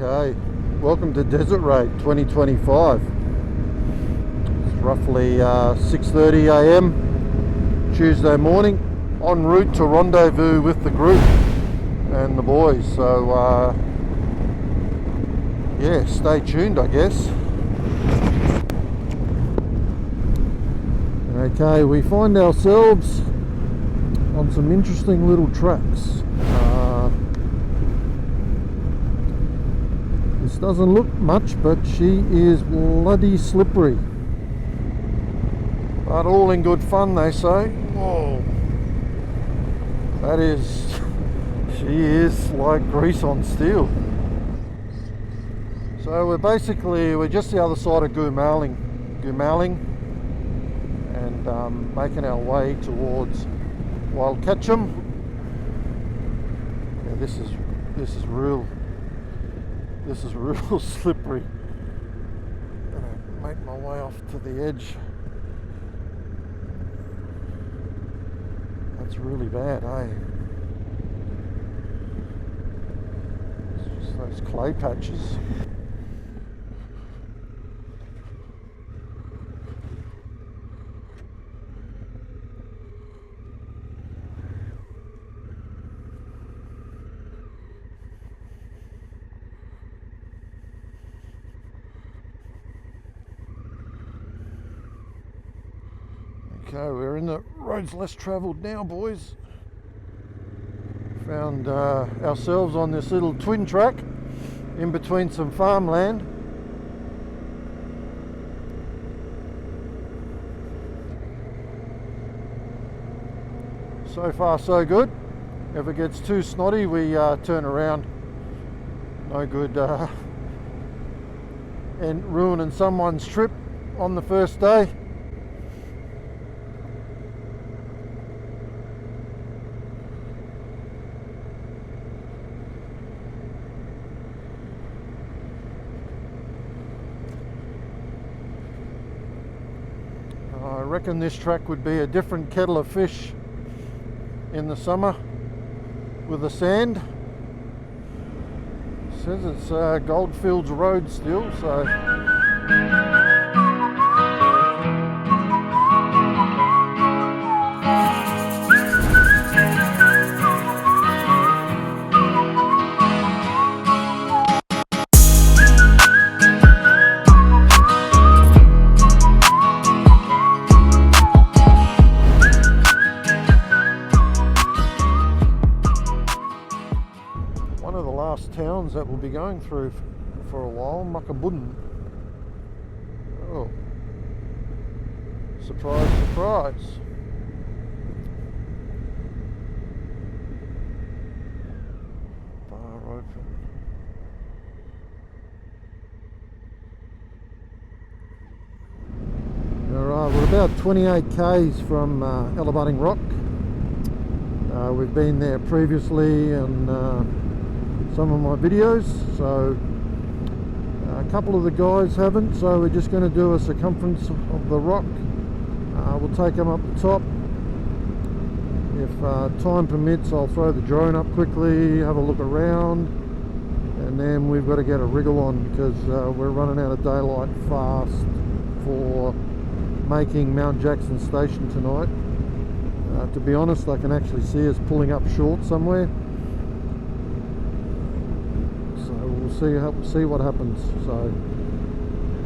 Okay, welcome to Desert Raid 2025. It's roughly 6:30 a.m. Tuesday morning, en route to rendezvous with the group and the boys. So yeah, stay tuned, I guess. Okay, we find ourselves on some interesting little tracks. This doesn't look much, but she is bloody slippery. But all in good fun, they say. Whoa. That is, she is like grease on steel. So we're just the other side of Goomaling, and making our way towards Wild Ketchum. Yeah, this is real slippery. Gonna make my way off to the edge. That's really bad, eh? It's just those clay patches. Okay, we're in the roads less travelled now, boys. Found ourselves on this little twin track in between some farmland. So far so good. If it gets too snotty, we turn around. No good and ruining someone's trip on the first day. I reckon this track would be a different kettle of fish in the summer with the sand. It says it's Goldfields Road still, so towns that we'll be going through for a while. Muckabudden. Oh, surprise, surprise. Bar open. Alright, we're about 28 k's from Elabing Rock. We've been there previously and some of my videos, so a couple of the guys haven't, so we're just going to do a circumference of the rock. We'll take them up the top. If time permits, I'll throw the drone up quickly, have a look around, and then we've got to get a wriggle on because we're running out of daylight fast for making Mount Jackson Station tonight. To be honest, I can actually see us pulling up short somewhere. See what happens. So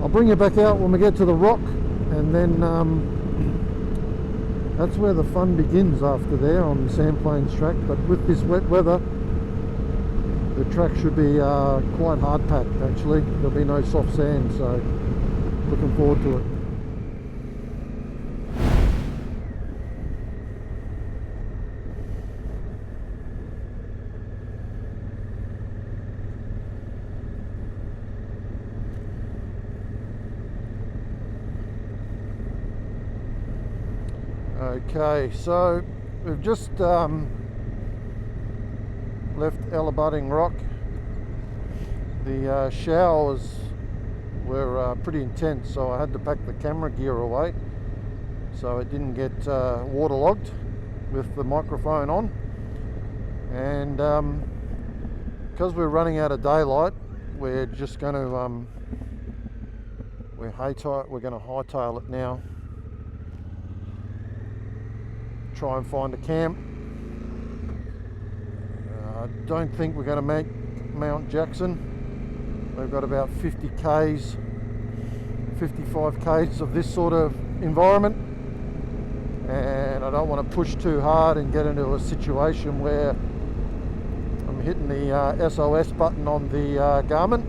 I'll bring you back out when we get to the rock, and then that's where the fun begins after there on Sandplains track. But with this wet weather, the track should be quite hard packed actually. There'll be no soft sand, so looking forward to it. Okay, so we've just left Elabing Rock. The showers were pretty intense, so I had to pack the camera gear away so it didn't get waterlogged with the microphone on. And because we're running out of daylight, we're just going to we're going to hightail it now. Try and find a camp. I don't think we're going to make Mount Jackson. We've got about 50 k's, 55 k's of this sort of environment, and I don't want to push too hard and get into a situation where I'm hitting the SOS button on the Garmin.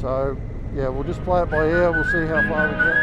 So yeah, we'll just play it by ear. We'll see how far we get.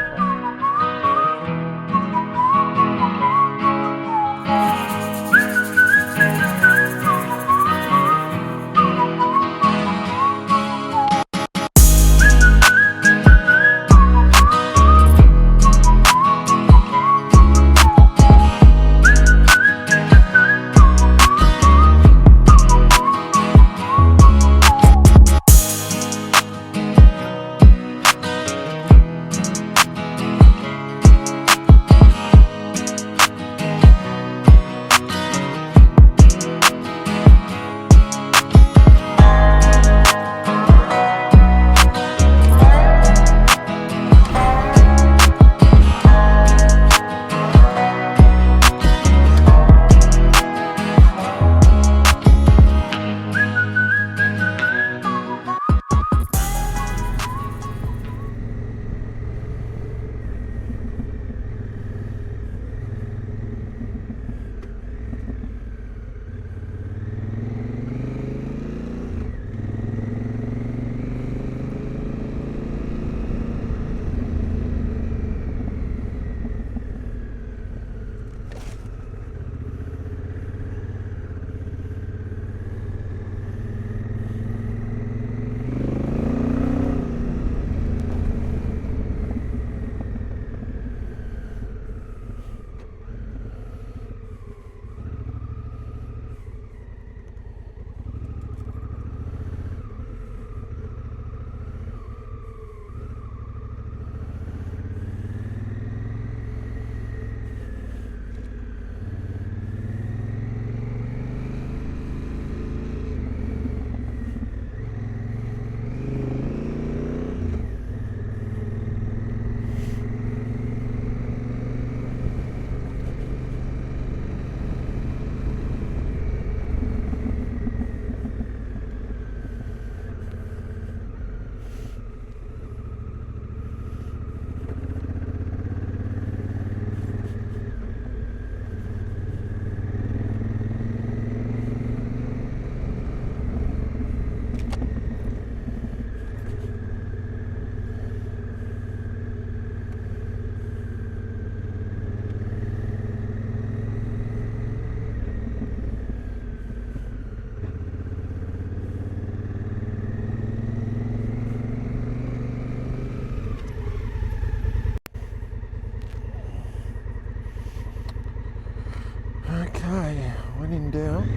Okay, went in down.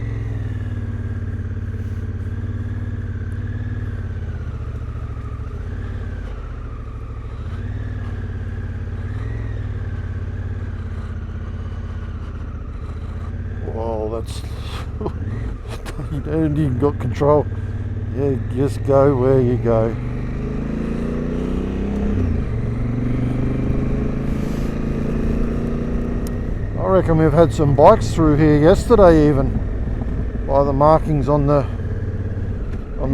Wow, that's you don't even got control. Yeah, just go where you go. I reckon we've had some bikes through here yesterday, even by the markings on the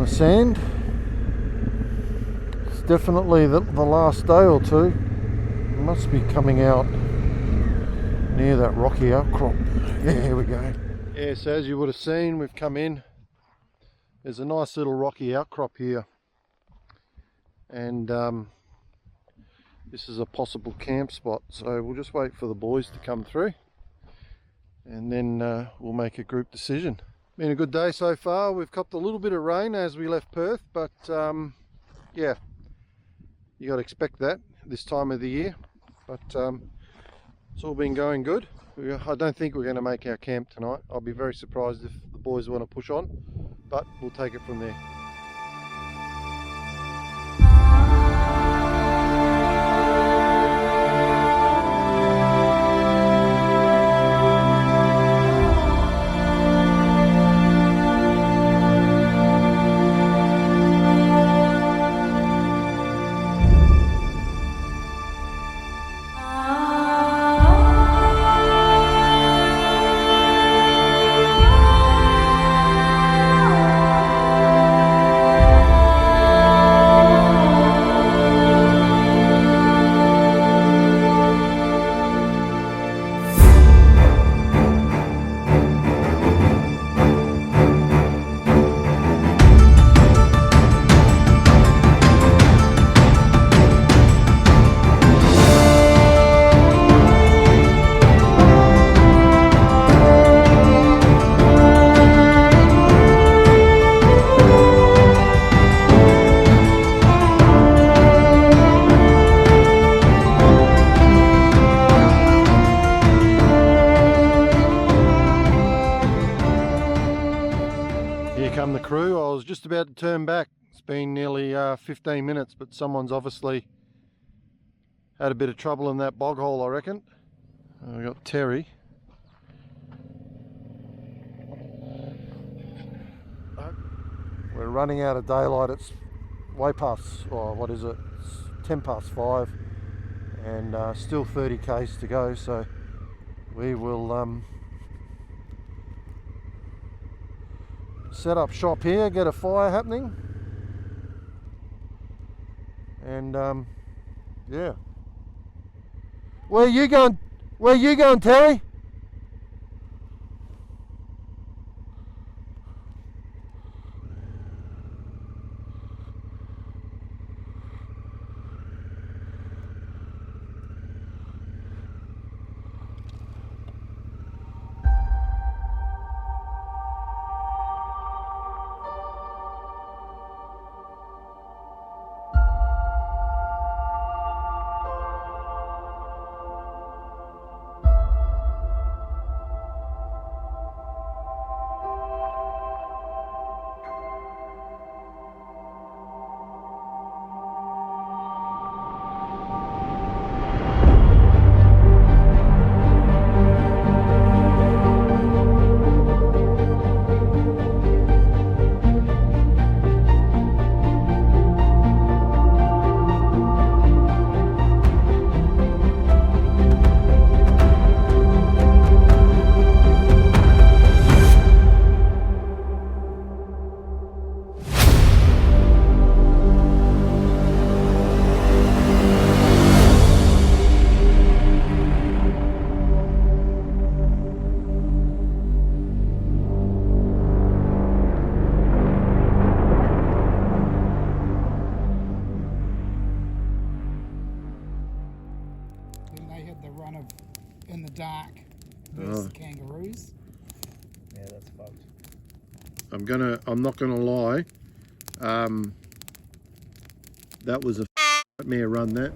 sand. It's definitely the last day or two. It must be coming out near that rocky outcrop. Yeah, here we go. Yeah, so as you would have seen, we've come in. There's a nice little rocky outcrop here, and this is a possible camp spot. So we'll just wait for the boys to come through, and then we'll make a group decision. Been a good day so far. We've copped a little bit of rain as we left Perth, but yeah, you got to expect that this time of the year. But it's all been going good. I don't think we're going to make our camp tonight. I'll be very surprised if the boys want to push on, but we'll take it from there. just about to turn back. It's been nearly 15 minutes, but someone's obviously had a bit of trouble in that bog hole, I reckon. We got Terry. We're running out of daylight. It's way past, or what is it? It's 10 past 5, and still 30 k's to go. So we will set up shop here, get a fire happening, and yeah. Where are you going? Where are you going, Terry? In the dark versus the kangaroos. Yeah, that's fucked. I'm not gonna lie. That was a nightmare run, that.